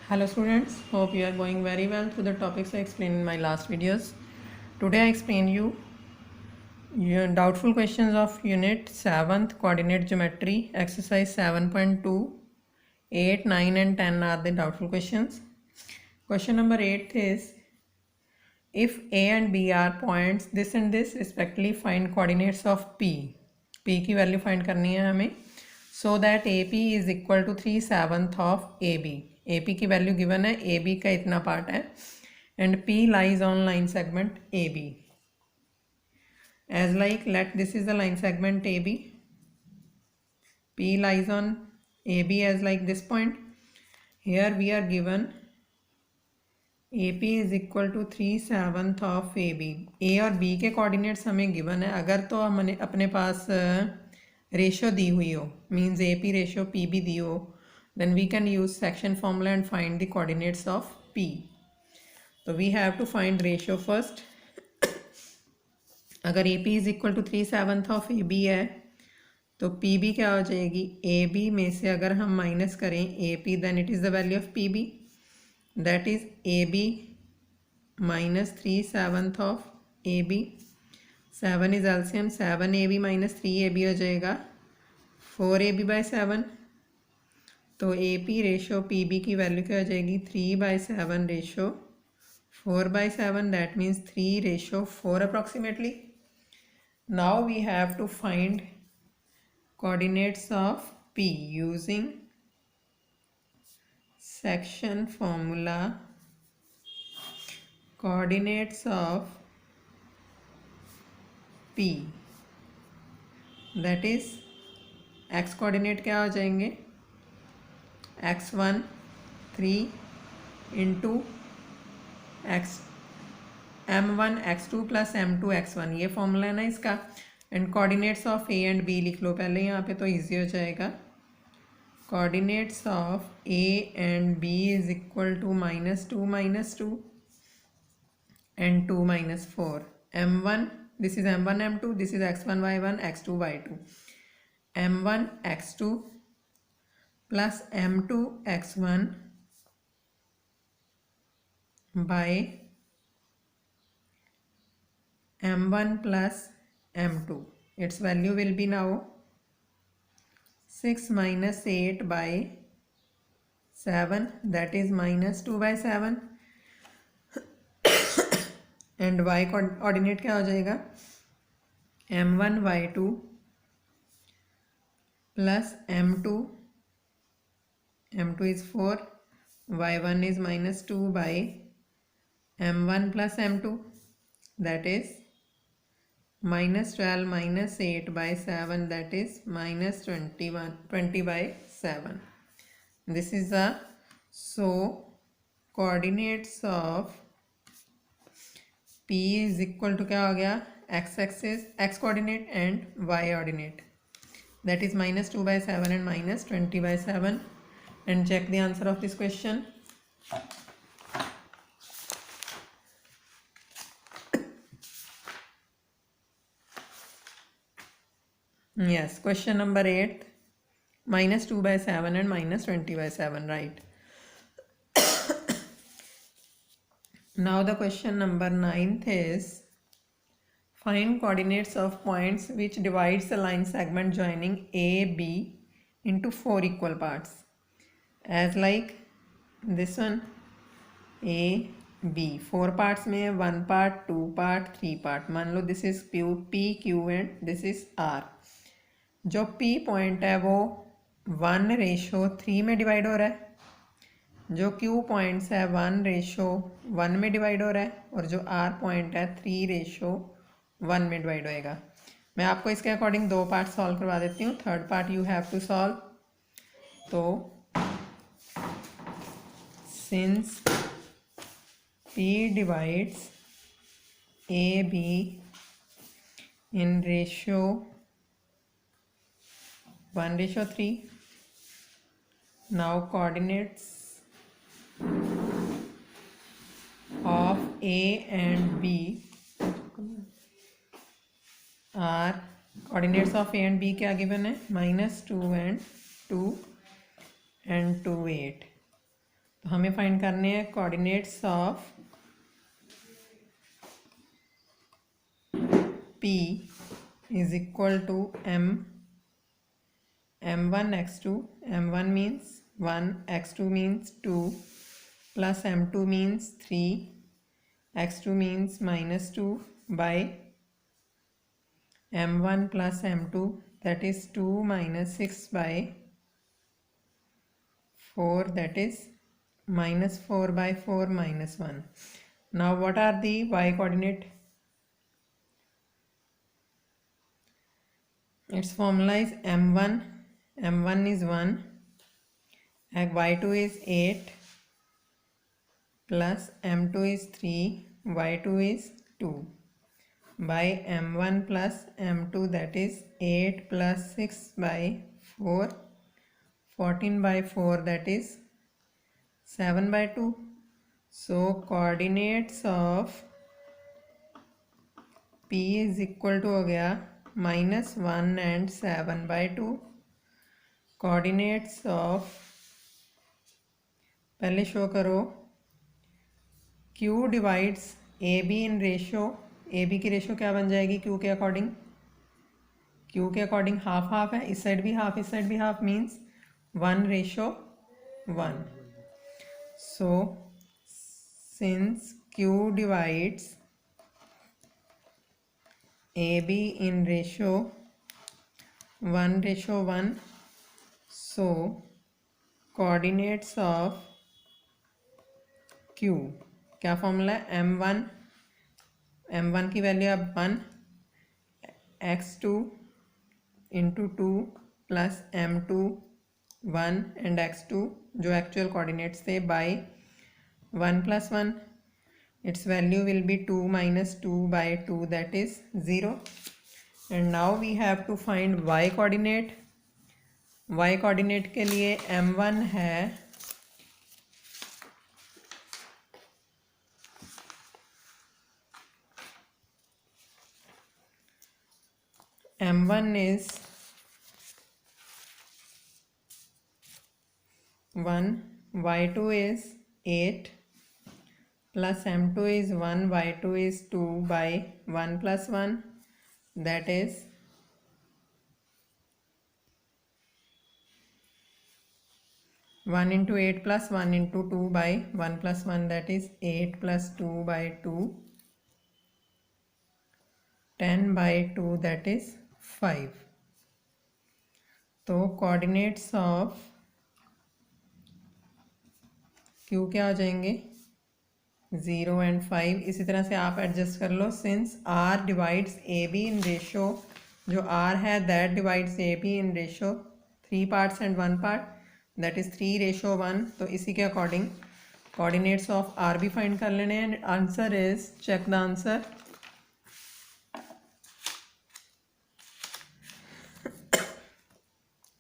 Hello students, hope you are going very well through the topics I explained in my last videos. Today I explain you your doubtful questions of unit 7th coordinate geometry exercise 7.2. 8, 9 and 10 are the doubtful questions. Question number 8 is if A and B are points this and this respectively find coordinates of P. P की value find करनी है हमें so that A P is equal to 3/7 of A B. A P की value given है, A B का इतना part है and P lies on line segment A B. As like let this is the line segment AB, P lies on AB as like this point. Here we are given AP is equal to 3/7 of AB. A और B के coordinates हमें given है. अगर तो हमने अपने पास ratio दी हुई हो मीन्स AP रेशियो PB दी हो then we can use section formula and find the coordinates of P. So we have to find ratio first. अगर AP is equal to 3/7 of AB है तो PB क्या हो जाएगी. AB में से अगर हम माइनस करें AP then it is the value of PB, that is AB minus 3/7 of AB. 7 is LCM, 7AB minus 3AB हो जाएगा 4AB/7. तो AP रेशो PB की वैल्यू क्या हो जाएगी 3/7 ratio 4/7, that means 3/4 approximately. Now we have to find coordinates of P using section formula. Coordinates of P that is x coordinate क्या हो जाएंगे x1 3 into x m1 x2 plus m2 x1, ये formula है ना इसका. And coordinates of A and B लिख लो पहले यहाँ पे तो इजी हो जाएगा. Coordinates of A and B is equal to -2 and 2 -4. m1 this is m1 m2, this is x1 y1 x2 y2. m1 x2 plus m2 x1 by m1 plus m2. Its value will be now 6 minus 8 by 7, that is -2/7. and y coordinate क्या हो जाएगा m1 y2 plus m2 is 4, y1 is -2 by m1 plus m2, that is -12 minus 8/7, that is -20/7. This is the coordinates of P is equal to क्या हो गया x axis x coordinate and y coordinate, that is -2/7 and -20/7. and check the answer of this question. Yes, question number 8, -2/7 and -20/7, right. Now the question number 9th is find coordinates of points which divides the line segment joining A, B into 4 equal parts. As like this one, A, B, 4 parts में 1 part, 2 part, 3 part. मान लो this is P, Q and this is R. जो P point है वो 1/3 में divide हो रहा है, जो Q पॉइंट्स है 1/1 में डिवाइड हो रहा है, और जो R पॉइंट है 3/1 में डिवाइड होएगा. मैं आपको इसके अकॉर्डिंग 2 पार्ट सॉल्व करवा देती हूँ, third part you have to solve. तो since P divides AB in ratio 1/3, now coordinates of A and B are coordinates of A and B क्या given है -2 and 2 and 2 8. तो हमें फाइंड करने हैं coordinates of P is equal to m1 x2. m1 means 1, x2 means 2, plus m2 means 3, x2 means minus 2 by m1 plus m2, that is 2 minus 6 by 4, that is minus 4 by 4 minus 1. Now what are the y coordinate? Its formula is m1 is 1 and y2 is 8 plus m2 is 3, y2 is 2 by m1 plus m2, that is 8 plus 6 by 4, 14 by 4, that is 7 by 2. So coordinates of P is equal to हो गया -1 and 7 by 2. Coordinates of, पहले show करो, Q divides AB in ratio. AB की ratio क्या बन जाएगी Q के according? Q के अकॉर्डिंग हाफ हाफ है, इस साइड भी हाफ, इस साइड भी half, means 1:1. So since Q divides AB in ratio 1:1, so coordinates of Q, क्या फॉर्मूला है? m1 की वैल्यू अब 1, x2 into 2 plus m2 1 and x2 जो एक्चुअल कोऑर्डिनेट्स थे bye 1 plus 1. Its value will be 2 minus 2 by 2, that is 0. And now we have to find y coordinate. Y coordinate के लिए m1 है m1 is 1, y2 is 8 plus m2 is 1, y2 is 2 by 1 plus 1, that is 1 into 8 plus 1 into 2 by 1 plus 1, that is 8 plus 2 by 2, 10 by 2, that is 5. तो coordinates of Q क्या हो जाएंगे? 0 and 5. इसी तरह से आप एडजस्ट कर लो. Since R divides AB in ratio, जो R है that divides AB in ratio 3 parts and 1 part, that is 3:1. तो इसी के अकॉर्डिंग कोऑर्डिनेट्स ऑफ R भी फाइंड कर लेने हैं. Answer is, check the answer.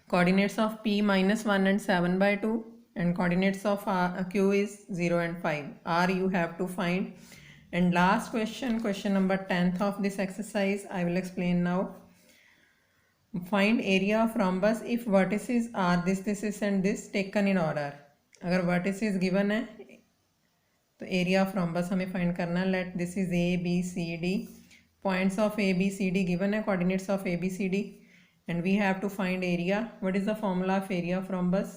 Coordinates of P -1 and 7 by 2. And coordinates of Q is 0 and 5. R you have to find. And last question, question number 10th of this exercise, I will explain now. Find area of rhombus if vertices are this and this taken in order. अगर vertices given है तो area of rhombus हमें find करना. Let this is A, B, C, D. Points of A, B, C, D given है, coordinates of A, B, C, D. And we have to find area. What is the formula of area of rhombus?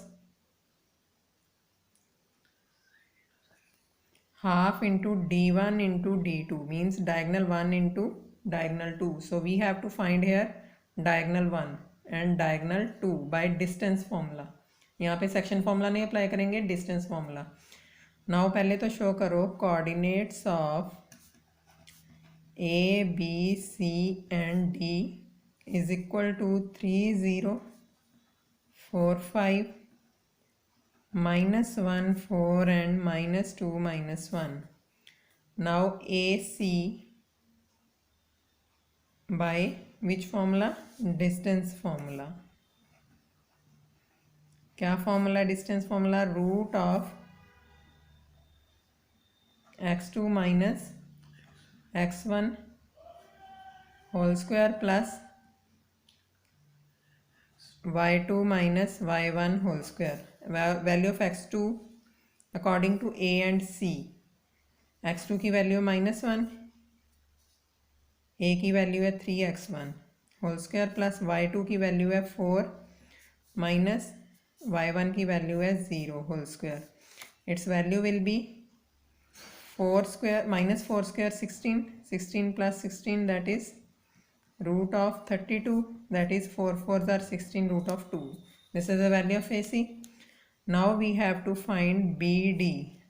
Half into d1 into d2, means diagonal 1 into diagonal 2. So we have to find here diagonal 1 and diagonal 2 by distance formula. यहाँ पे section formula नहीं apply करेंगे, distance formula. Now पहले तो show करो coordinates of A, B, C and D is equal to 3, 0, 4, 5, -1, 4 and -2, -1. Now AC by which formula? Distance formula. क्या formula? Distance formula, root of x2 minus x1 whole square plus y2 minus y1 whole square. Value of x2 according to A and C. x2 की value -1, ए की value है 3x1 whole square plus y2 की value है 4 minus y1 की value है 0 whole square. It's value will be 4 square -4 square 16, 16 plus 16 that is root of 32, that is 4 4s are 16 root of 2. This is the value of AC. Now we have to find BD,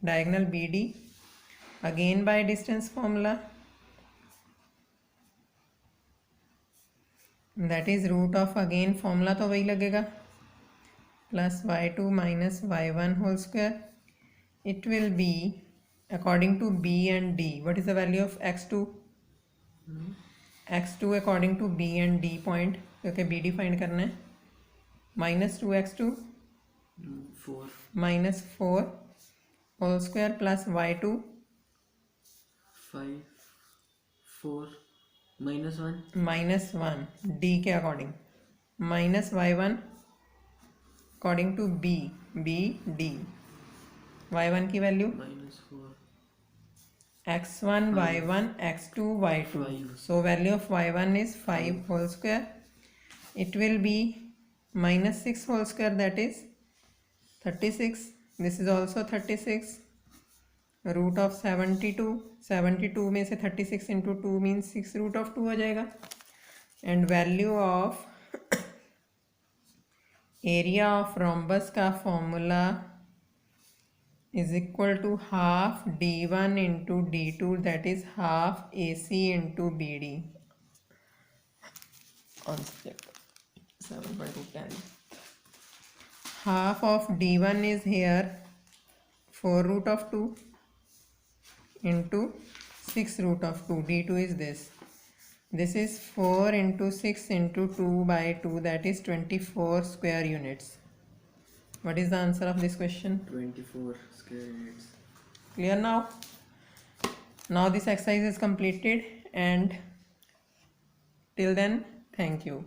diagonal BD, again by distance formula, that is root of again formula तो वही लगेगा plus y2 minus y1 whole square. It will be according to B and D. What is the value of x2? x2 according to B and D point, क्योंकि BD find करना है, -2x2 4 -4 whole square plus y2 5 4 -1 -1 D के according minus y1 according to B D, y1 की value -4 x1 y1 x2 y2. 5. So value of y1 is 5 whole square. It will be -6 whole square, that is 36. This is also 36. Root of 72, 72 में से 36 into 2 means 6 root of 2 हो जाएगा. And value of area of rhombus का formula is equal to half D1 into D2, that is half AC into BD. Concept 7/10. Half of D1 is here 4 root of 2 into 6 root of 2. D2 is this. This is 4 into 6 into 2 by 2, that is 24 square units. What is the answer of this question? 24 square units. Clear now? Now this exercise is completed, and till then, thank you.